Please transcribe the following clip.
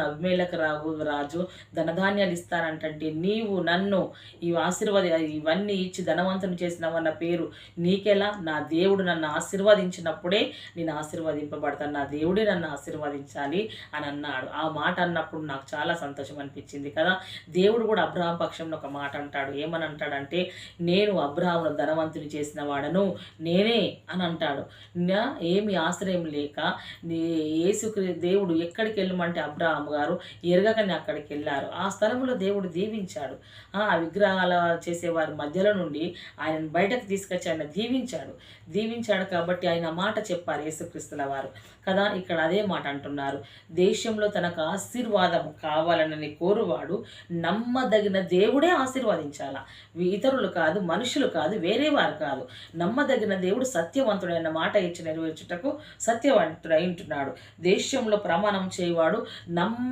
అభిమేలకు రాజు ధనధాన్యాలు ఇస్తానంటే నీవు నన్ను ఇవన్నీ ఇచ్చి ధనవంతుని చేసినవన్న పేరు నీకెలా? నా దేవుడు నన్ను ఆశీర్వదించినప్పుడే నేను ఆశీర్వదింపబడతాను, నా దేవుడే నన్ను ఆశీర్వదించాలి అని అన్నాడు. ఆ మాట అన్నప్పుడు నాకు చాలా సంతోషం అనిపించింది కదా. దేవుడు కూడా అబ్రహాం పక్షంలో ఒక మాట అంటాడు. ఏమని అంటాడంటే, నేను అబ్రహామును ధనవంతుని చేసిన వాడను నేనే అని అంటాడు. ఏమి ఆశ్రయం లేక దేవుడు ఎక్కడికి వెళ్ళమంటే అబ్రహాం గారు ఎరగకనే అక్కడికి వెళ్ళారు. ఆ స్థలంలో దేవుడు దీవించాడు. ఆ విగ్రహాల చేసేవారి మధ్యలో నుండి ఆయనను బయటకు తీసుకొచ్చి ఆయన దీవించాడు కాబట్టి ఆయన మాట చెప్పారు యేసుక్రీస్తుల వారు కదా. ఇక్కడ అదే మాట అంటున్నారు, దేశంలో తనకు ఆశీర్వాదం కావాలని కోరువాడు నమ్మదగిన దేవుడే ఆశీర్వదించాలా, ఇతరులు కాదు, మనుషులు కాదు, వేరే వారు కాదు. నమ్మదగిన దేవుడు సత్యవంతుడైన మాట ఇచ్చి నెరవేర్చుటకు సత్యవంతుడై ఉంటున్నాడు. దేశంలో ప్రమాణం చేయవాడు